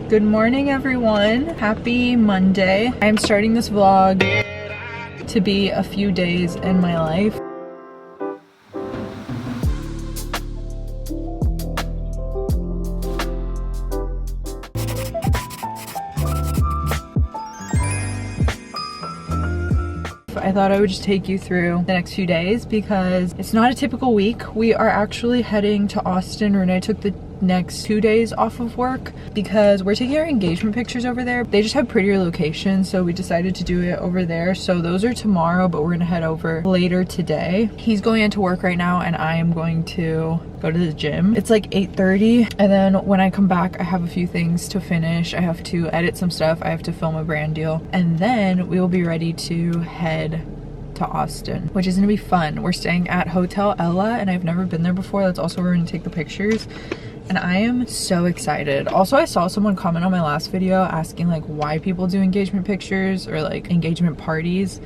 Good morning, everyone. Happy Monday. I'm starting this vlog to be a few days in my life. I thought I would just take you through the next few days because it's not a typical week. We are actually heading to Austin. Renee took the next 2 days off of work because we're taking our engagement pictures over there. They just have prettier locations, so we decided to do it over there. So those are tomorrow, but we're gonna head over later today. He's going into work right now and I am going to go to the gym. It's like 8:30, and then when I come back I have a few things to finish. I have to edit some stuff, I have to film a brand deal, and then we will be ready to head to Austin, which is gonna be fun. We're staying at Hotel Ella and I've never been there before. That's also where we're gonna take the pictures. And I am so excited. Also, I saw someone comment on my last video asking like why people do engagement pictures or like engagement parties.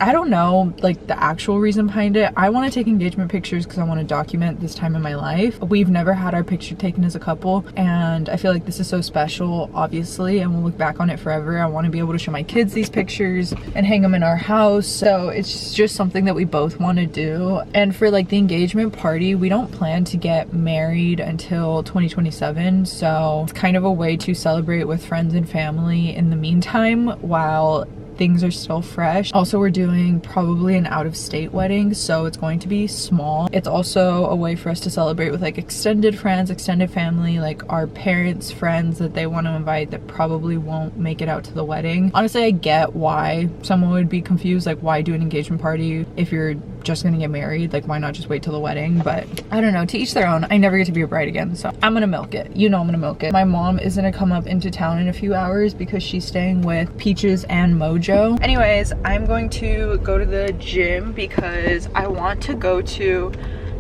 I don't know like the actual reason behind it. I want to take engagement pictures because I want to document this time in my life. We've never had our picture taken as a couple and I feel like this is so special, obviously, and we'll look back on it forever. I want to be able to show my kids these pictures and hang them in our house. So it's just something that we both want to do. And for like the engagement party, we don't plan to get married until 2027, so it's kind of a way to celebrate with friends and family in the meantime while things are still fresh. Also, we're doing probably an out-of-state wedding, so it's going to be small. It's also a way for us to celebrate with like extended friends, extended family, like our parents' friends that they want to invite that probably won't make it out to the wedding. Honestly, I get why someone would be confused, like why do an engagement party if you're just gonna get married? Like why not just wait till the wedding? But I don't know, to each their own. I never get to be a bride again, so I'm gonna milk it. You know I'm gonna milk it. My mom is gonna come up into town in a few hours because she's staying with Peaches and Mojo. Anyways, I'm going to go to the gym because I want to go to,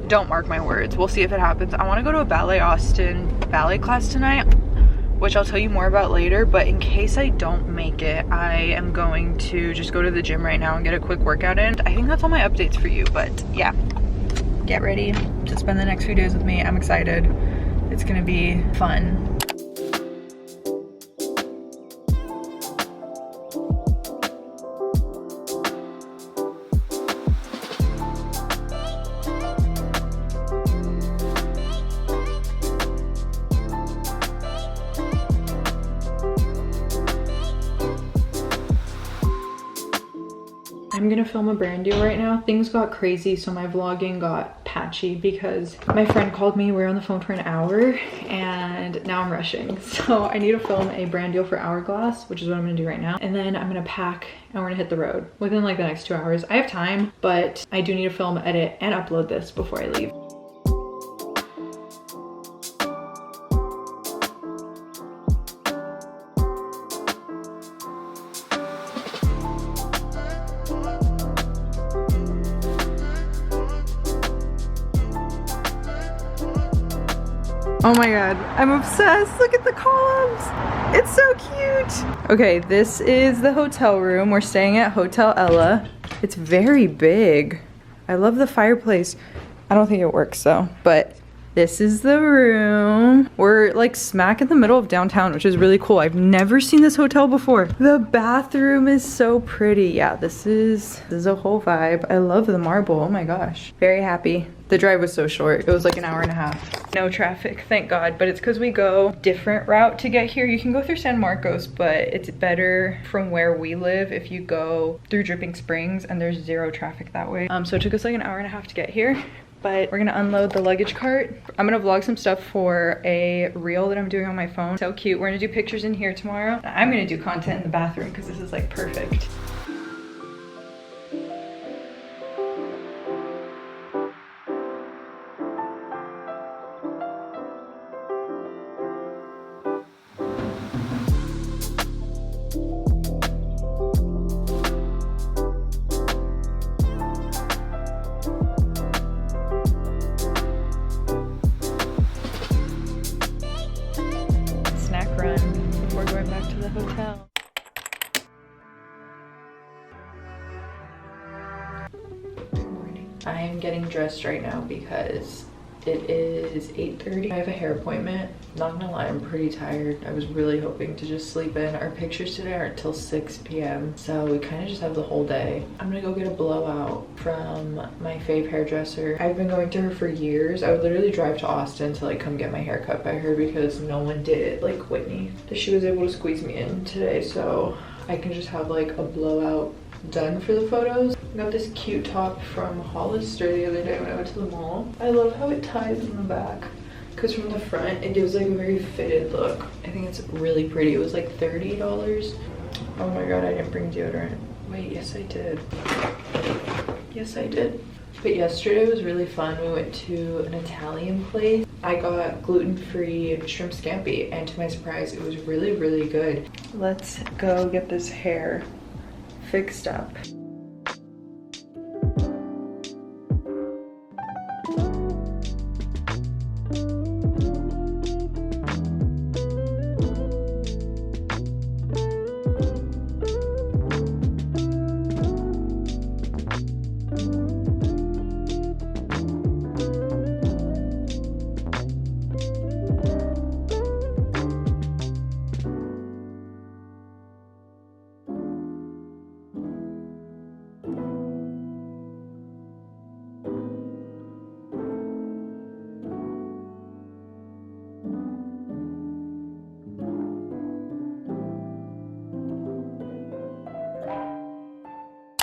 don't mark my words, we'll see if it happens. I want to go to a Ballet Austin ballet class tonight, which I'll tell you more about later, but in case I don't make it, I am going to just go to the gym right now and get a quick workout in. I think that's all my updates for you, but yeah, get ready to spend the next few days with me. I'm excited. It's gonna be fun. I'm gonna film a brand deal right now. Things got crazy, so my vlogging got patchy because my friend called me. We were on the phone for an hour and now I'm rushing. So I need to film a brand deal for Hourglass, which is what I'm gonna do right now. And then I'm gonna pack and we're gonna hit the road within like the next 2 hours. I have time, but I do need to film, edit, and upload this before I leave. Oh my god, I'm obsessed. Look at the columns. It's so cute. Okay, this is the hotel room. We're staying at Hotel Ella. It's very big. I love the fireplace. I don't think it works though, but this is the room. We're like smack in the middle of downtown, which is really cool. I've never seen this hotel before. The bathroom is so pretty. Yeah, this is a whole vibe. I love the marble. Oh my gosh. Very happy. The drive was so short. It was like an hour and a half. No traffic, thank God. But it's because we go different route to get here. You can go through San Marcos, but it's better from where we live if you go through Dripping Springs, and there's zero traffic that way. So it took us like an hour and a half to get here. But we're gonna unload the luggage cart. I'm gonna vlog some stuff for a reel that I'm doing on my phone. So cute. We're gonna do pictures in here tomorrow. I'm gonna do content in the bathroom because this is like perfect. Before going back to the hotel. Good morning. I am getting dressed right now because It is 8:30. I have a hair appointment. Not gonna lie, I'm pretty tired. I was really hoping to just sleep in. Our pictures today aren't till 6 p.m. so we kind of just have the whole day. I'm gonna go get a blowout from my fave hairdresser. I've been going to her for years. I would literally drive to Austin to like come get my hair cut by her because no one did it like Whitney. She was able to squeeze me in today so I can just have like a blowout done for the photos. I got this cute top from Hollister the other day when I went to the mall. I love how it ties in the back because from the front it gives like a very fitted look. I think it's really pretty. It was like $30. Oh my god, I didn't bring deodorant. Wait, yes I did. Yes I did. But yesterday was really fun. We went to an Italian place. I got gluten-free shrimp scampi and to my surprise it was really good. Let's go get this hair fixed up.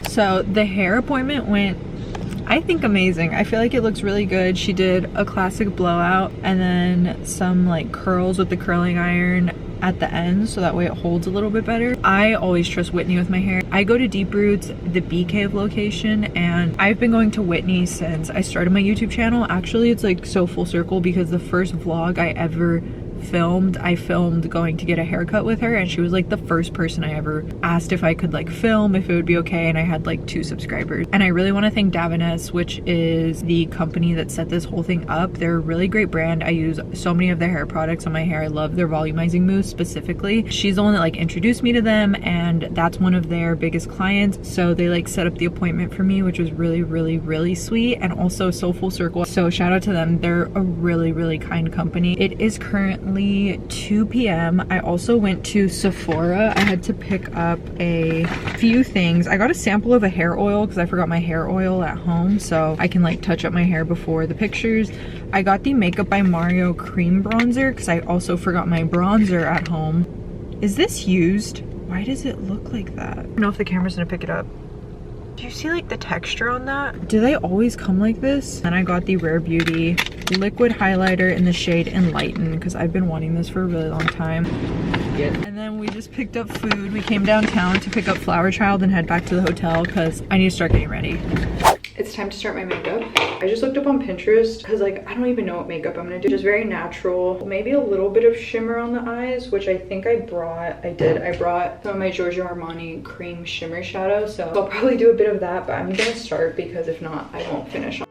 So the hair appointment went, I think, amazing. I feel like it looks really good. She did a classic blowout and then some like curls with the curling iron at the end so that way it holds a little bit better. I always trust Whitney with my hair. I go to Deep Roots, the Bee Cave location, and I've been going to Whitney since I started my YouTube channel. Actually, it's like so full circle because the first vlog I ever filmed, I filmed going to get a haircut with her, and she was like the first person I ever asked if I could like film, if it would be okay, and I had like 2 subscribers. And I really want to thank Davines, which is the company that set this whole thing up. They're a really great brand. I use so many of their hair products on my hair. I love their volumizing mousse specifically. She's the one that like introduced me to them, and that's one of their biggest clients, so they like set up the appointment for me, which was really sweet and also so full circle. So shout out to them. They're a really kind company. It is currently 2 p.m. I also went to Sephora. I had to pick up a few things. I got a sample of a hair oil because I forgot my hair oil at home, so I can like touch up my hair before the pictures. I got the Makeup by Mario cream bronzer because I also forgot my bronzer at home. Is this used? Why does it look like that? I don't know if the camera's gonna pick it up. Do you see like the texture on that? Do they always come like this? And I got the Rare Beauty liquid highlighter in the shade Enlighten because I've been wanting this for a really long time. And then we just picked up food. We came downtown to pick up Flower Child and head back to the hotel because I need to start getting ready. It's time to start my makeup. I just looked up on Pinterest because like I don't even know what makeup I'm gonna do. Just very natural, maybe a little bit of shimmer on the eyes, which I think I brought. I brought some of my Giorgio Armani cream shimmer shadow, so I'll probably do a bit of that, but I'm gonna start because if not I won't finish.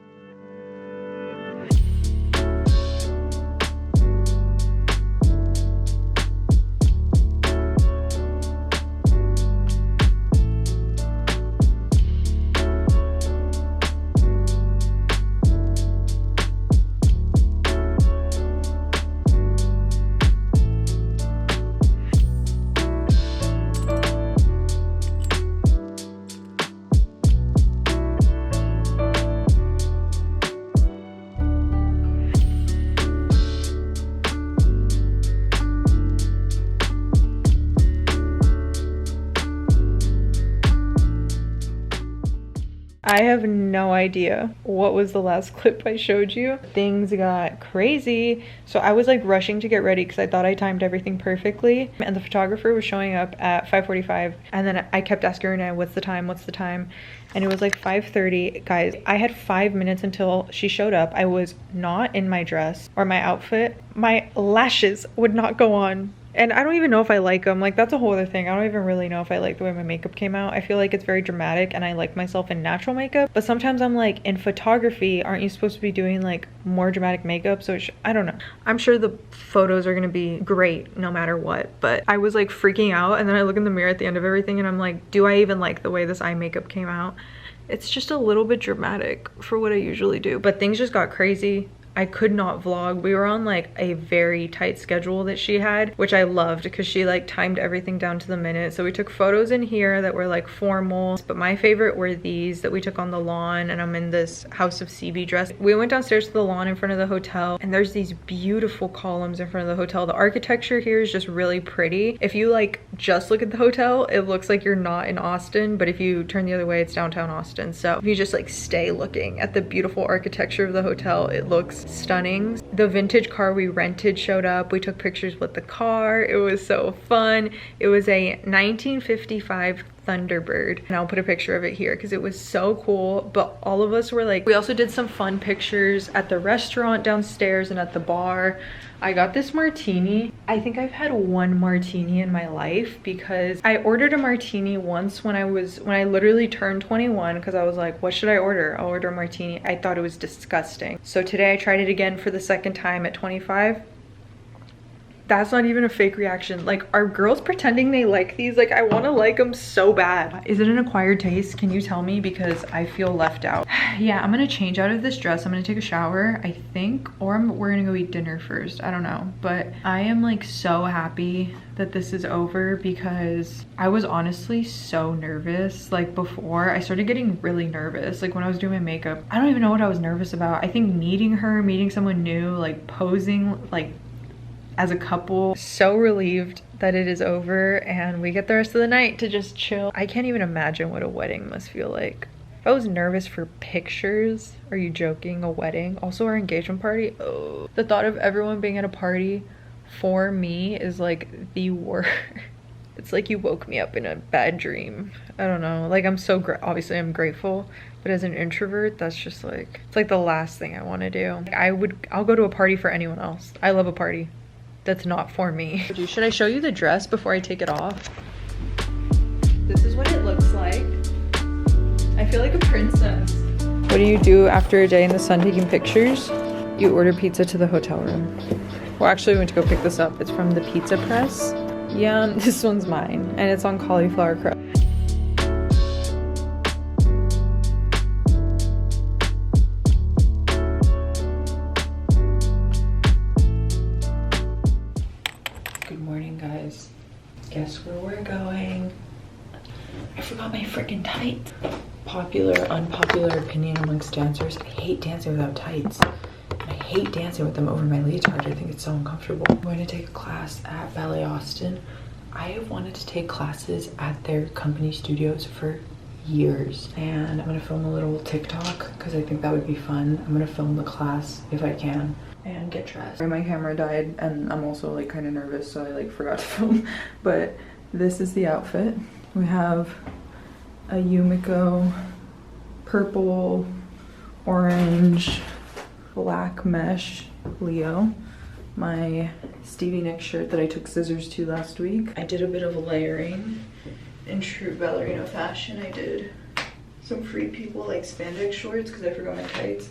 I have no idea what was the last clip I showed you. Things got crazy. So I was like rushing to get ready because I thought I timed everything perfectly. And the photographer was showing up at 5:45. And then I kept asking Renee, what's the time? What's the time? And it was like 5:30. Guys, I had 5 minutes until she showed up. I was not in my dress or my outfit. My lashes would not go on. And I don't even know if I like them. Like, that's a whole other thing. I don't even really know if I like the way my makeup came out. I feel like it's very dramatic and I like myself in natural makeup. But sometimes I'm like, in photography, aren't you supposed to be doing like more dramatic makeup? So I don't know. I'm sure the photos are gonna be great no matter what. But I was like freaking out, and then I look in the mirror at the end of everything and I'm like, do I even like the way this eye makeup came out? It's just a little bit dramatic for what I usually do. But things just got crazy. I could not vlog. We were on like a very tight schedule that she had, which I loved because she like timed everything down to the minute. So we took photos in here that were like formal, but my favorite were these that we took on the lawn, and I'm in this House of CB dress. We went downstairs to the lawn in front of the hotel, and there's these beautiful columns in front of the hotel. The architecture here is just really pretty. If you like just look at the hotel, it looks like you're not in Austin, but if you turn the other way, it's downtown Austin. So if you just like stay looking at the beautiful architecture of the hotel, it looks stunning. The vintage car we rented showed up. We took pictures with the car. It was so fun. It was a 1955 Thunderbird, and I'll put a picture of it here because it was so cool. But all of us were like, we also did some fun pictures at the restaurant downstairs and at the bar. I got this martini. I think I've had one martini in my life because I ordered a martini once when I literally turned 21, because I was like, what should I order? I'll order a martini. I thought it was disgusting. So today I tried it again for the second time at 25. That's not even a fake reaction. Like, are girls pretending they like these? Like, I want to like them so bad. Is it an acquired taste? Can you tell me? Because I feel left out. Yeah, I'm gonna change out of this dress. I'm gonna take a shower, I think, or we're gonna go eat dinner first. I don't know, but I am like so happy that this is over because I was honestly so nervous. Like, before, I started getting really nervous. Like, when I was doing my makeup, I don't even know what I was nervous about. I think meeting someone new, like posing, like as a couple. So relieved that it is over and we get the rest of the night to just chill. I can't even imagine what a wedding must feel like. If I was nervous for pictures, are you joking? A wedding? Also our engagement party? Oh, the thought of everyone being at a party for me is like the worst. It's like you woke me up in a bad dream. I don't know. Like, I'm so obviously I'm grateful, but as an introvert, that's just like, it's like the last thing I want to do. I'll go to a party for anyone else. I love a party that's not for me. Should I show you the dress before I take it off? This is what it looks like. I feel like a princess. What do you do after a day in the sun taking pictures? You order pizza to the hotel room. Well, actually, we went to go pick this up. It's from the Pizza Press. Yum, this one's mine, and it's on cauliflower crust. Guess where we're going? I forgot my freaking tights. Popular, unpopular opinion amongst dancers. I hate dancing without tights. And I hate dancing with them over my leotard. I think it's so uncomfortable. I'm going to take a class at Ballet Austin. I have wanted to take classes at their company studios for years. And I'm going to film a little TikTok because I think that would be fun. I'm going to film the class if I can and get dressed. My camera died and I'm also like kind of nervous, so I like forgot to film. But this is the outfit. We have a Yumiko purple, orange, black mesh Leo. My Stevie Nicks shirt that I took scissors to last week. I did a bit of layering in true ballerina fashion. I did some Free People like spandex shorts because I forgot my tights,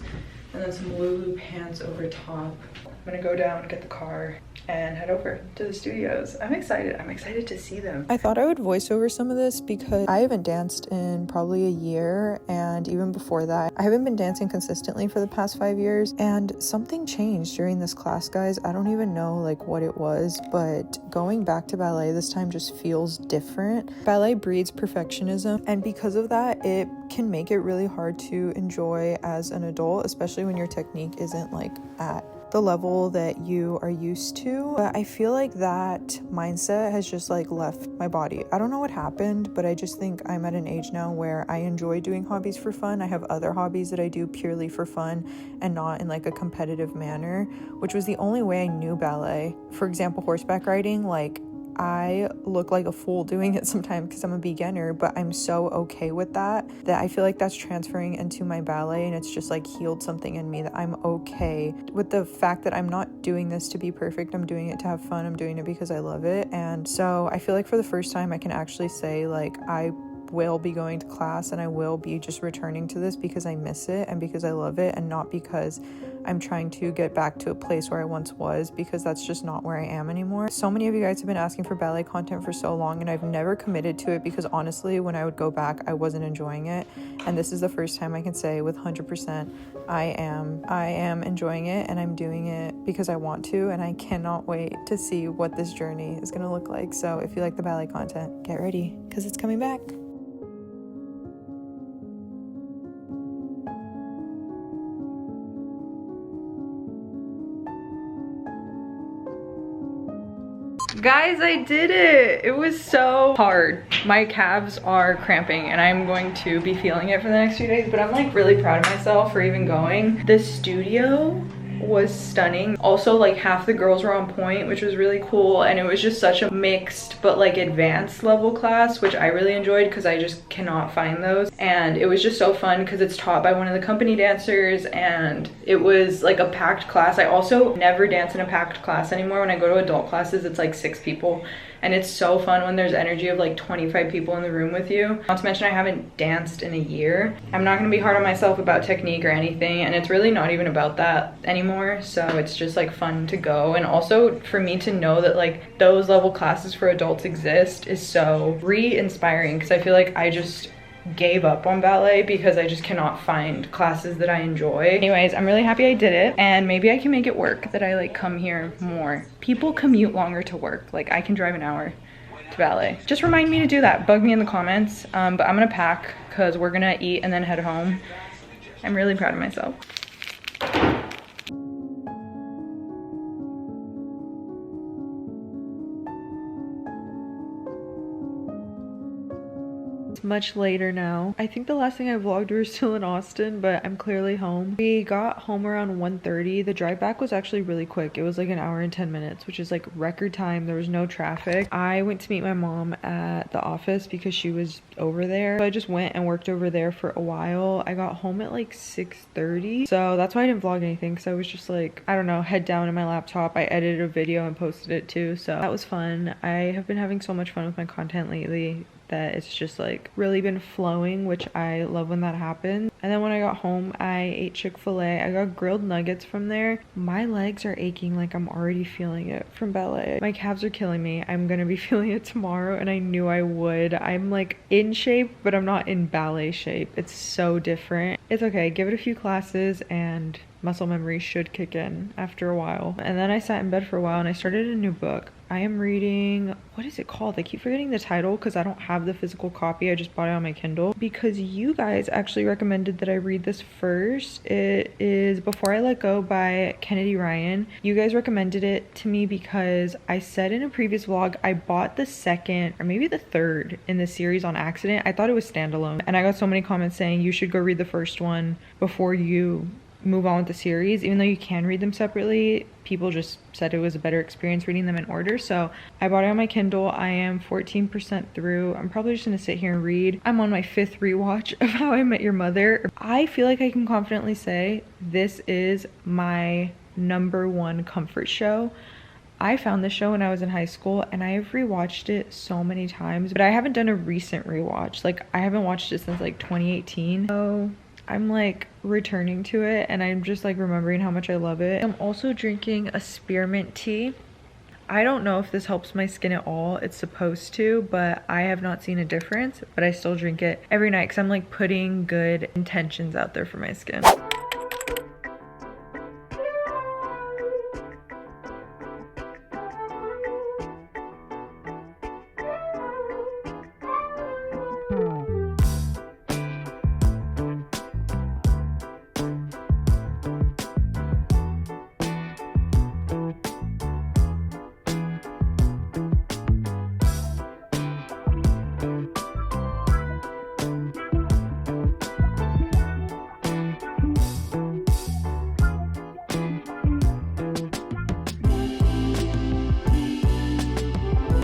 and then some Lulu pants over top. I'm gonna go down, get the car, and head over to the studios. I'm excited. I'm excited to see them. I thought I would voice over some of this because I haven't danced in probably a year, and even before that, I haven't been dancing consistently for the past 5 years, and something changed during this class, guys. I don't even know like what it was, but going back to ballet this time just feels different. Ballet breeds perfectionism, and because of that, it can make it really hard to enjoy as an adult, especially when your technique isn't like at the level that you are used to. But I feel like that mindset has just like left my body. I don't know what happened, but I just think I'm at an age now where I enjoy doing hobbies for fun. I have other hobbies that I do purely for fun and not in like a competitive manner, which was the only way I knew ballet. For example, horseback riding, like I look like a fool doing it sometimes because I'm a beginner, but I'm so okay with that I feel like that's transferring into my ballet, and it's just like healed something in me that I'm okay with the fact that I'm not doing this to be perfect. I'm doing it to have fun. I'm doing it because I love it. And so I feel like for the first time I can actually say like I will be going to class and I will be just returning to this because I miss it and because I love it, and not because I'm trying to get back to a place where I once was, because that's just not where I am anymore. So many of you guys have been asking for ballet content for so long, and I've never committed to it because honestly, when I would go back, I wasn't enjoying it. And this is the first time I can say with 100% I am enjoying it, and I'm doing it because I want to, and I cannot wait to see what this journey is going to look like. So if you like the ballet content, get ready because it's coming back. Guys, I did it! It was so hard. My calves are cramping and I'm going to be feeling it for the next few days, but I'm like really proud of myself for even going. The studio was stunning. Also, like half the girls were on point, which was really cool, and it was just such a mixed but like advanced level class, which I really enjoyed because I just cannot find those. And it was just so fun because it's taught by one of the company dancers, and it was like a packed class. I also never dance in a packed class anymore. When I go to adult classes, it's like 6 people, and it's so fun when there's energy of like 25 people in the room with you. Not to mention I haven't danced in a year. I'm not gonna be hard on myself about technique or anything, and it's really not even about that anymore. So it's just like fun to go, and also for me to know that like those level classes for adults exist is so re-inspiring, because I feel like I just gave up on ballet because I just cannot find classes that I enjoy. Anyways, I'm really happy I did it, and maybe I can make it work that I like come here more. People commute longer to work. Like I can drive an hour to ballet. Just remind me to do that. Bug me in the comments. But I'm gonna pack because we're gonna eat and then head home. I'm really proud of myself. Much later now. I think the last thing I vlogged we were still in Austin, but I'm clearly home. We got home around 1:30. The drive back was actually really quick. It was like an hour and 10 minutes, which is like record time. There was no traffic. I went to meet my mom at the office because she was over there. So I just went and worked over there for a while. I got home at like 6:30. So that's why I didn't vlog anything, because I was just like, I don't know, head down in my laptop. I edited a video and posted it too. So that was fun. I have been having so much fun with my content lately that it's just like really been flowing, which I love when that happens. And then when I got home, I ate Chick-fil-A. I got grilled nuggets from there. My legs are aching, like I'm already feeling it from ballet. My calves are killing me. I'm gonna be feeling it tomorrow, and I knew I would. I'm like in shape, but I'm not in ballet shape. It's so different. It's okay, give it a few classes and muscle memory should kick in after a while. And then I sat in bed for a while and I started a new book. I am reading, what is it called? I keep forgetting the title because I don't have the physical copy. I just bought it on my Kindle because you guys actually recommended that I read this first. It is Before I Let Go by Kennedy Ryan. You guys recommended it to me because I said in a previous vlog I bought the second or maybe the third in the series on accident. I thought it was standalone, and I got so many comments saying you should go read the first one before you move on with the series, even though you can read them separately. People just said it was a better experience reading them in order, so I bought it on my Kindle. I am 14% through. I'm probably just gonna sit here and read. I'm on my 5th rewatch of How I Met Your Mother. I feel like I can confidently say this is my #1 comfort show. I found this show when I was in high school and I have rewatched it so many times, but I haven't done a recent rewatch. Like I haven't watched it since like 2018. So I'm like returning to it and I'm just like remembering how much I love it. I'm also drinking a spearmint tea. I don't know if this helps my skin at all. It's supposed to, but I have not seen a difference, but I still drink it every night because I'm like putting good intentions out there for my skin.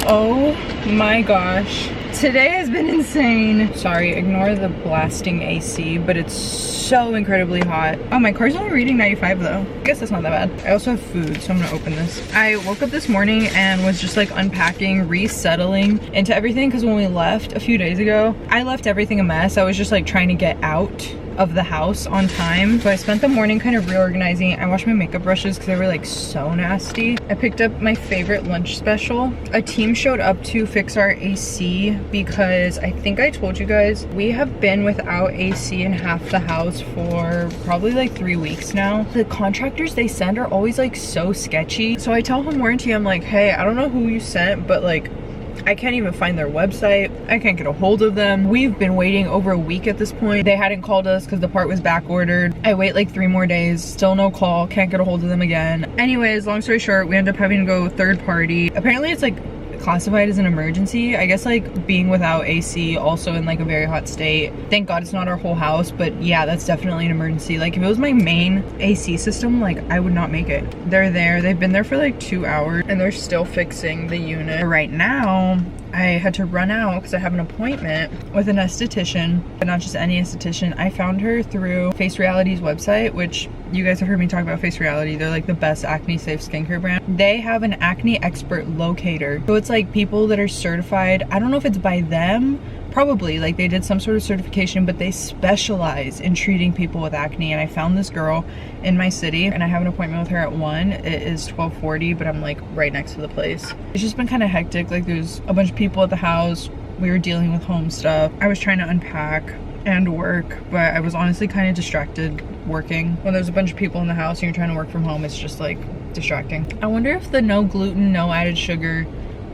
Oh my gosh, Today has been insane. Sorry, ignore the blasting AC, but it's so incredibly hot. Oh, my car's only reading 95 though. I guess that's not that bad. I also have food, so I'm gonna open this. I woke up this morning and was just like unpacking, resettling into everything, because when we left a few days ago, I left everything a mess. I was just like trying to get out of the house on time. So I spent the morning kind of reorganizing. I washed my makeup brushes because they were like so nasty. I picked up my favorite lunch special. A team showed up to fix our AC because I think I told you guys, we have been without AC in half the house for probably like 3 weeks now. The contractors they send are always like so sketchy. So I tell Home Warranty, I'm like, hey, I don't know who you sent, but like, I can't even find their website. I can't get a hold of them. We've been waiting over a week at this point. They hadn't called us because the part was back ordered. I wait like 3 more days, still no call, can't get a hold of them again. Anyways, long story short, we end up having to go third party. Apparently it's like classified as an emergency. I guess like being without AC, also in like a very hot state. Thank God it's not our whole house, but yeah, that's definitely an emergency. Like if it was my main AC system, like I would not make it. They're there, they've been there for like 2 hours and they're still fixing the unit. Right now, I had to run out because I have an appointment with an esthetician, but not just any esthetician. I found her through Face Reality's website, which you guys have heard me talk about Face Reality. They're like the best acne safe skincare brand. They have an acne expert locator. So it's like people that are certified. I don't know if it's by them, probably like they did some sort of certification, but they specialize in treating people with acne. And I found this girl in my city and I have an appointment with her at 1. It is 12:40, but I'm like right next to the place. It's just been kind of hectic. Like there's a bunch of people at the house. We were dealing with home stuff. I was trying to unpack and work, but I was honestly kind of distracted working. When there's a bunch of people in the house and you're trying to work from home, it's just like distracting. I wonder if the no gluten, no added sugar,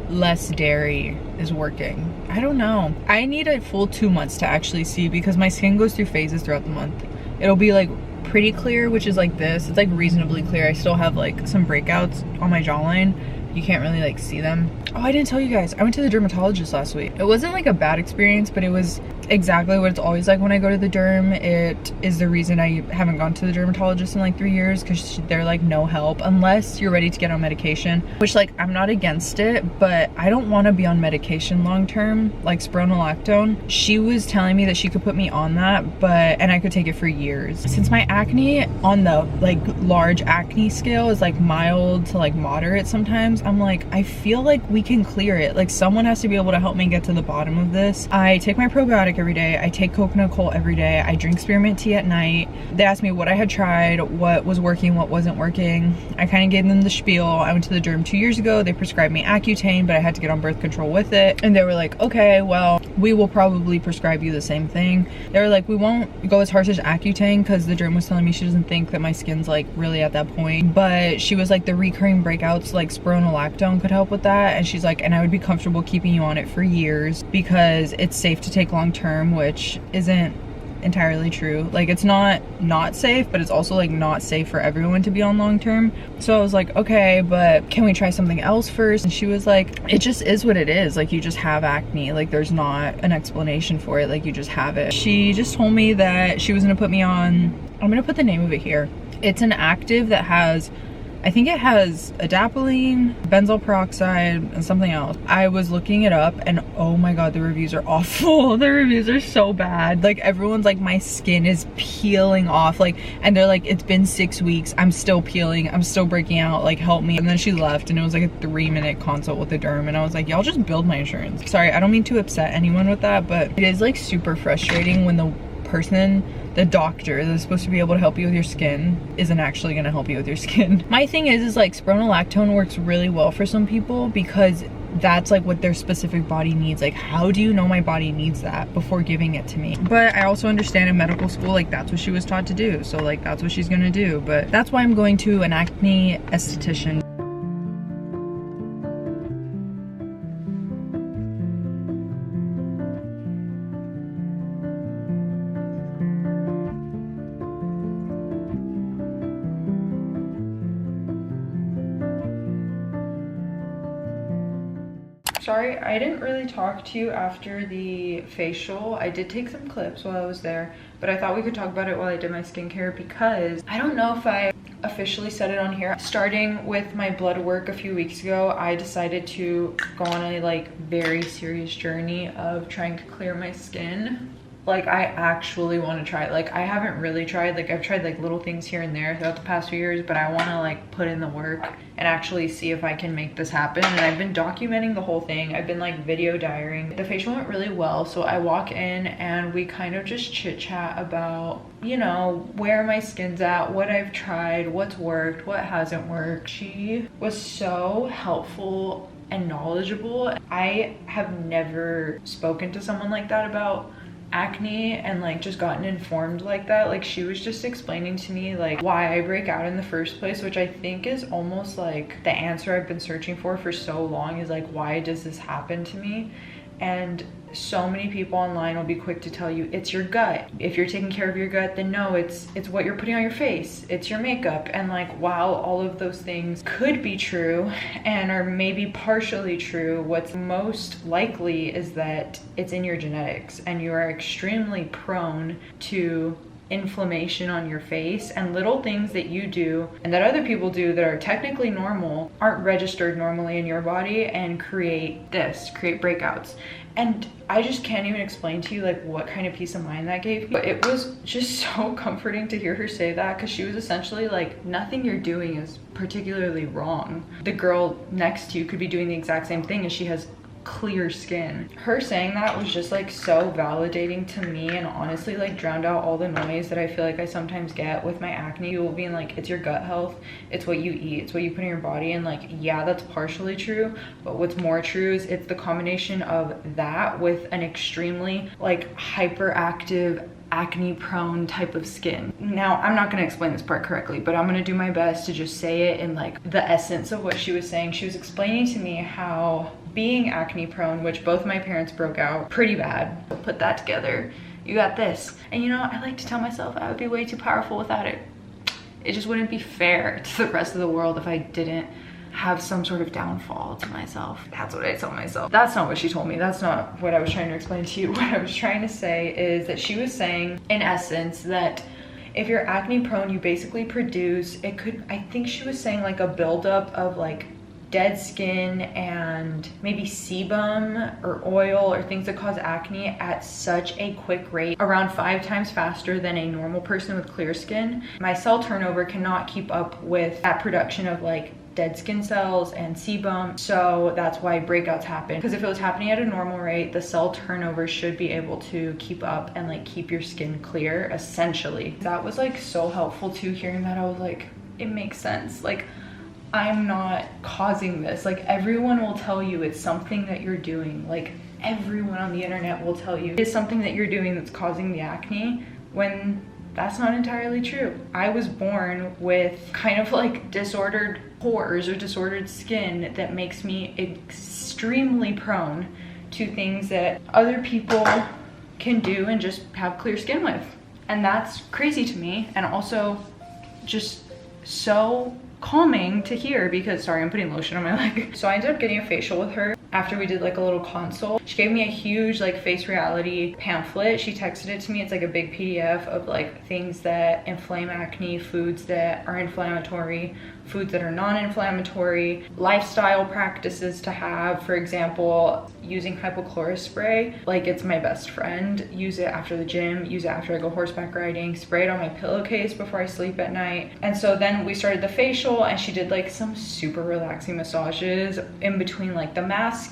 less dairy is working. I don't know. I need a full 2 months to actually see, because my skin goes through phases throughout the month. It'll be like pretty clear, which is like this. It's like reasonably clear. I still have like some breakouts on my jawline. You can't really like see them. Oh, I didn't tell you guys, I went to the dermatologist last week. It wasn't like a bad experience, but it was exactly what it's always like when I go to the derm. It is the reason I haven't gone to the dermatologist in like 3 years, because they're like no help unless you're ready to get on medication, which like I'm not against it, but I don't want to be on medication long term, like spironolactone. She was telling me that she could put me on that, and I could take it for years. Since my acne on the like large acne scale is like mild to like moderate sometimes, I'm like, I feel like we can clear it. Like someone has to be able to help me get to the bottom of this. I take my probiotic every day. I take coconut coal every day. I drink spearmint tea at night. They asked me what I had tried, what was working, what wasn't working. I kind of gave them the spiel. I went to the derm 2 years ago. They prescribed me Accutane, but I had to get on birth control with it. And they were like, okay, well, we will probably prescribe you the same thing. They were like, we won't go as harsh as Accutane, because the derm was telling me she doesn't think that my skin's like really at that point. But she was like, the recurring breakouts, like spironolactone could help with that. And she's like, and I would be comfortable keeping you on it for years because it's safe to take long term, which isn't entirely true. Like it's not safe, but it's also like not safe for everyone to be on long term. So I was like, okay, but can we try something else first? And she was like, it just is what it is. Like you just have acne. Like there's not an explanation for it. Like you just have it. She just told me that she was gonna put me on, I'm gonna put the name of it here. It's an active that has, I think it has adapalene, benzoyl peroxide, and something else. I was looking it up and oh my god, the reviews are awful. The reviews are so bad. Like everyone's like, my skin is peeling off. Like, and they're like, it's been 6 weeks. I'm still peeling. I'm still breaking out. Like, help me. And then she left and it was like a 3-minute consult with the derm. And I was like, y'all just build my insurance. Sorry, I don't mean to upset anyone with that, but it is like super frustrating when the doctor that's supposed to be able to help you with your skin isn't actually going to help you with your skin. My thing is like spironolactone works really well for some people because that's like what their specific body needs. Like, how do you know my body needs that before giving it to me? But I also understand in medical school, like that's what she was taught to do. So like that's what she's gonna do. But that's why I'm going to an acne esthetician. Sorry, I didn't really talk to you after the facial. I did take some clips while I was there, but I thought we could talk about it while I did my skincare because I don't know if I officially said it on here. Starting with my blood work a few weeks ago, I decided to go on a like very serious journey of trying to clear my skin. Like I actually want to try it. Like I haven't really tried, like I've tried like little things here and there throughout the past few years, but I want to like put in the work and actually see if I can make this happen. And I've been documenting the whole thing. I've been like video diarying. The facial went really well. So I walk in and we kind of just chit chat about, you know, where my skin's at, what I've tried, what's worked, what hasn't worked. She was so helpful and knowledgeable. I have never spoken to someone like that about acne and like just gotten informed like that. Like she was just explaining to me like why I break out in the first place, which I think is almost like the answer I've been searching for so long, is like, why does this happen to me? And so many people online will be quick to tell you it's your gut. If you're taking care of your gut, then no, it's what you're putting on your face, it's your makeup. And like, while all of those things could be true and are maybe partially true, what's most likely is that it's in your genetics and you are extremely prone to inflammation on your face, and little things that you do and that other people do that are technically normal aren't registered normally in your body and create breakouts. And I just can't even explain to you like what kind of peace of mind that gave me. But it was just so comforting to hear her say that, because she was essentially like, nothing you're doing is particularly wrong. The girl next to you could be doing the exact same thing and she has clear skin. Her saying that was just like so validating to me, and honestly like drowned out all the noise that I feel like I sometimes get with my acne. People being like, it's your gut health, it's what you eat, it's what you put in your body. And like, yeah, that's partially true, but what's more true is it's the combination of that with an extremely like hyperactive, acne prone type of skin. Now, I'm not gonna explain this part correctly, but I'm gonna do my best to just say it in like the essence of what she was saying. She was explaining to me how being acne prone, which both my parents broke out pretty bad, put that together, you got this. And you know, I like to tell myself I would be way too powerful without it. It just wouldn't be fair to the rest of the world if I didn't have some sort of downfall to myself. That's what I tell myself. That's not what she told me. That's not what I was trying to explain to you. What I was trying to say is that she was saying, in essence, that if you're acne prone, you basically produce, I think she was saying like a buildup of like dead skin and maybe sebum or oil or things that cause acne at such a quick rate, around 5 times faster than a normal person with clear skin. My cell turnover cannot keep up with that production of like dead skin cells and sebum, so that's why breakouts happen. Because if it was happening at a normal rate, the cell turnover should be able to keep up and like keep your skin clear, essentially. That was like so helpful too. Hearing that, I was like, it makes sense. Like, I'm not causing this. Like, everyone will tell you it's something that you're doing. Like, everyone on the internet will tell you it's something that you're doing that's causing the acne, when that's not entirely true. I was born with kind of like disordered pores or disordered skin that makes me extremely prone to things that other people can do and just have clear skin with. And that's crazy to me, and also just so calming to hear, because, sorry, I'm putting lotion on my leg. So I ended up getting a facial with her after we did like a little consult. She gave me a huge like face reality pamphlet. She texted it to me. It's like a big PDF of like things that inflame acne, foods that are inflammatory, foods that are non-inflammatory, lifestyle practices to have. For example, using hypochlorous spray, like it's my best friend. Use it after the gym, use it after I go horseback riding, spray it on my pillowcase before I sleep at night. And so then we started the facial, and she did like some super relaxing massages in between like the masking.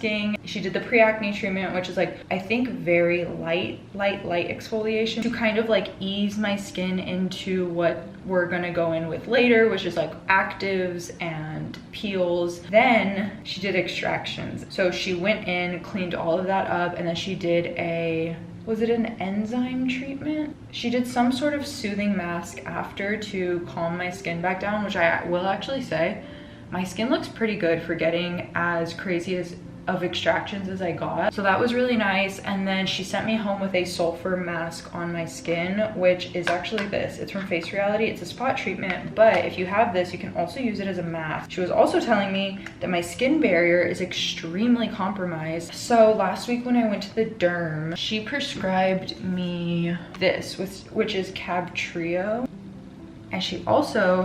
She did the pre-acne treatment, which is like, I think very light exfoliation to kind of like ease my skin into what we're gonna go in with later, which is like actives and peels. Then she did extractions. So she went in, cleaned all of that up, and then she did was it an enzyme treatment? She did some sort of soothing mask after to calm my skin back down, which I will actually say, my skin looks pretty good for getting as crazy as of extractions as I got. So that was really nice. And then she sent me home with a sulfur mask on my skin, which is actually this. It's from Face Reality. It's a spot treatment, but if you have this, you can also use it as a mask. She was also telling me that my skin barrier is extremely compromised. So last week when I went to the derm, she prescribed me this, which is Cabtrio. And she also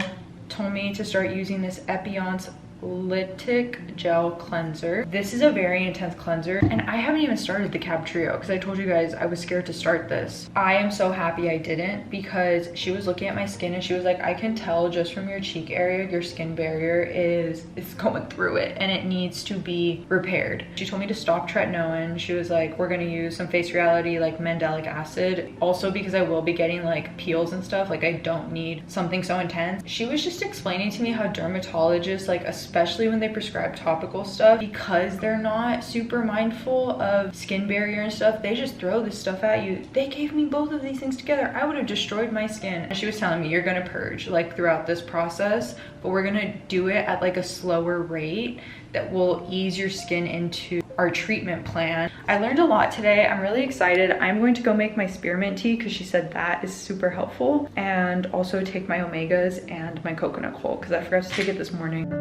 told me to start using this Epionce Lytic Gel Cleanser. This is a very intense cleanser, and I haven't even started the Cabtrio because I told you guys I was scared to start this. I am so happy I didn't, because she was looking at my skin and she was like, I can tell just from your cheek area your skin barrier is going through it and it needs to be repaired. She told me to stop tretinoin. She was like, we're gonna use some Face Reality like mandelic acid, also because I will be getting like peels and stuff. Like I don't need something so intense. She was just explaining to me how dermatologists, like especially when they prescribe topical stuff, because they're not super mindful of skin barrier and stuff, they just throw this stuff at you. They gave me both of these things together. I would have destroyed my skin. And she was telling me, you're gonna purge like throughout this process, but we're gonna do it at like a slower rate that will ease your skin into our treatment plan. I learned a lot today. I'm really excited. I'm going to go make my spearmint tea because she said that is super helpful, and also take my omegas and my coconut coal because I forgot to take it this morning.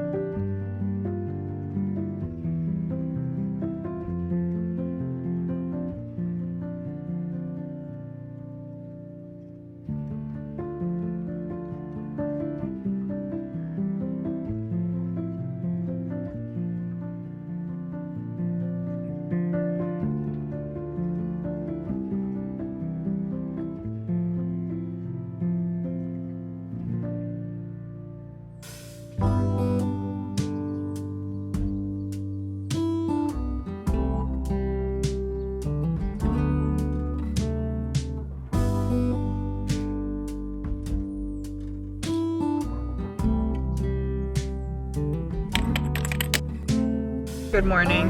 Good morning.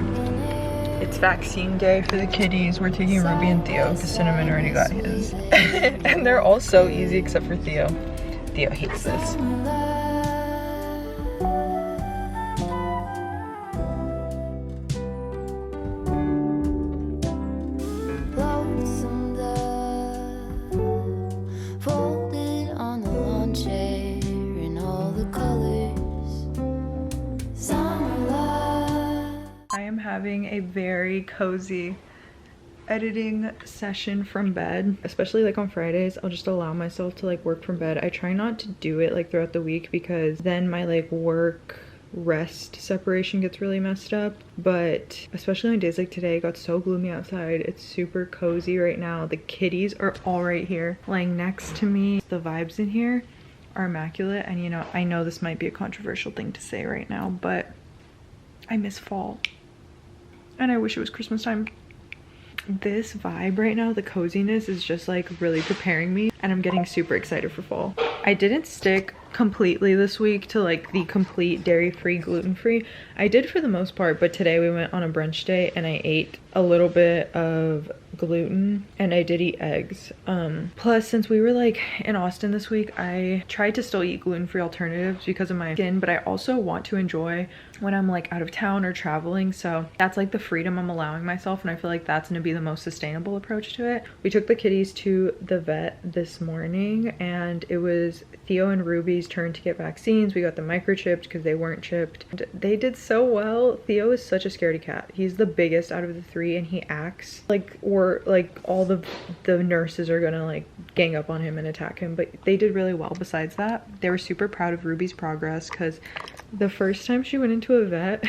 It's vaccine day for the kitties. We're taking Ruby and Theo because Cinnamon already got his. And they're all so easy except for Theo. Theo hates this. Having a very cozy editing session from bed, especially like on Fridays. I'll just allow myself to like work from bed. I try not to do it like throughout the week because then my like work rest separation gets really messed up. But especially on days like today, it got so gloomy outside. It's super cozy right now. The kitties are all right here laying next to me. The vibes in here are immaculate, and you know, I know this might be a controversial thing to say right now, but I miss fall. And I wish it was Christmas time. This vibe right now, the coziness, is just like really preparing me, and I'm getting super excited for fall. I didn't stick completely this week to like the complete dairy-free, gluten-free. I did for the most part, but today we went on a brunch day and I ate a little bit of gluten and I did eat eggs. Plus, since we were like in Austin this week, I tried to still eat gluten-free alternatives because of my skin, but I also want to enjoy when I'm like out of town or traveling. So that's like the freedom I'm allowing myself, and I feel like that's gonna be the most sustainable approach to it. We took the kitties to the vet this morning and it was Theo and Ruby's turn to get vaccines. We got them microchipped because they weren't chipped. And they did so well. Theo is such a scaredy cat. He's the biggest out of the three, and he acts like all the nurses are gonna like gang up on him and attack him, but they did really well. Besides that, they were super proud of Ruby's progress because the first time she went into a vet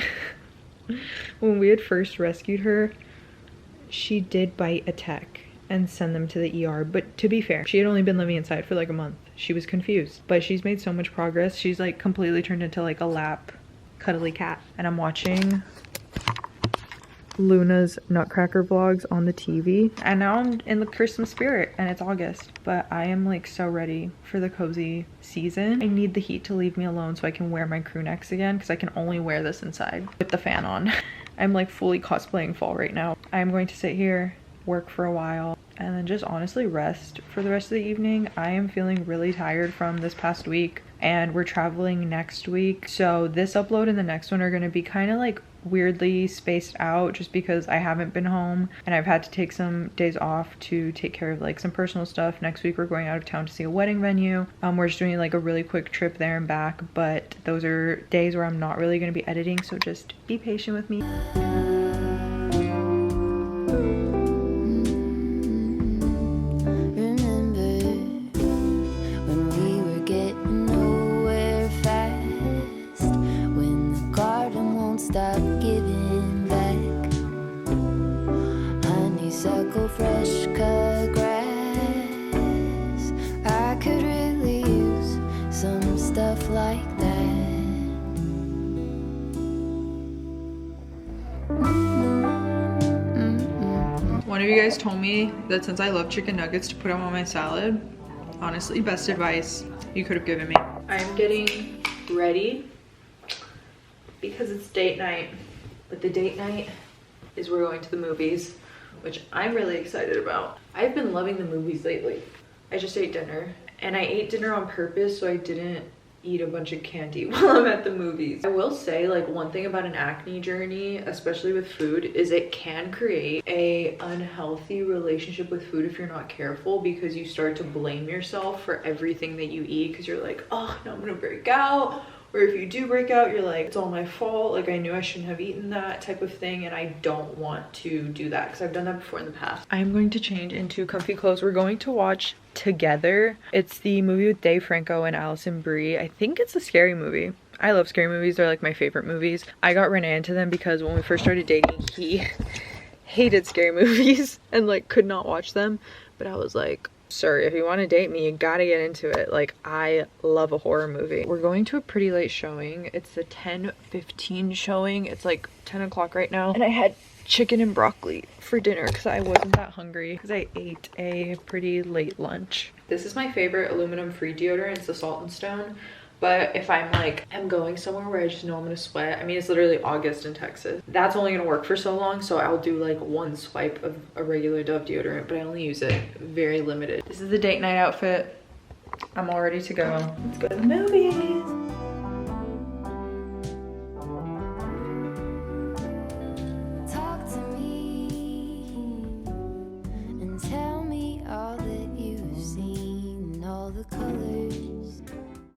when we had first rescued her, she did bite a tech and send them to the ER. But to be fair, she had only been living inside for like a month. She was confused, but she's made so much progress. She's like completely turned into like a lap cuddly cat. And I'm watching Luna's Nutcracker vlogs on the TV, and now I'm in the Christmas spirit, and it's August, but I am like so ready for the cozy season. I need the heat to leave me alone so I can wear my crew necks again, because I can only wear this inside with the fan on. I'm like fully cosplaying fall right now. I'm going to sit here, work for a while, and then just honestly rest for the rest of the evening. I am feeling really tired from this past week, and we're traveling next week, so this upload and the next one are going to be kind of like weirdly spaced out just because I haven't been home and I've had to take some days off to take care of like some personal stuff. Next week we're going out of town to see a wedding venue. We're just doing like a really quick trip there and back, but those are days where I'm not really going to be editing, so just be patient with me. Stop giving back. Honeysuckle, fresh cut grass. I could really use some stuff like that. One of you guys told me that since I love chicken nuggets to put them on my salad. Honestly, best advice you could have given me. I'm getting ready because it's date night, but the date night is we're going to the movies, which I'm really excited about. I've been loving the movies lately. I just ate dinner, and I ate dinner on purpose so I didn't eat a bunch of candy while I'm at the movies. I will say, like, one thing about an acne journey, especially with food, is it can create a unhealthy relationship with food if you're not careful, because you start to blame yourself for everything that you eat because you're like, oh no, I'm gonna break out. Or if you do break out, you're like, it's all my fault. Like, I knew I shouldn't have eaten that type of thing. And I don't want to do that because I've done that before in the past. I'm going to change into comfy clothes. We're going to watch Together. It's the movie with Dave Franco and Allison Brie. I think it's a scary movie. I love scary movies. They're like my favorite movies. I got Renee into them because when we first started dating, he hated scary movies and like could not watch them. But I was like, sir, if you want to date me, you gotta get into it. Like, I love a horror movie. We're going to a pretty late showing. It's the 10:15 showing. It's like 10 o'clock right now. And I had chicken and broccoli for dinner because I wasn't that hungry because I ate a pretty late lunch. This is my favorite aluminum free deodorant. It's the Salt and Stone. But if I'm like, I'm going somewhere where I just know I'm gonna sweat, I mean, it's literally August in Texas, that's only gonna work for so long, so I'll do like one swipe of a regular Dove deodorant, but I only use it very limited. This is the date night outfit. I'm all ready to go. Let's go to the movies.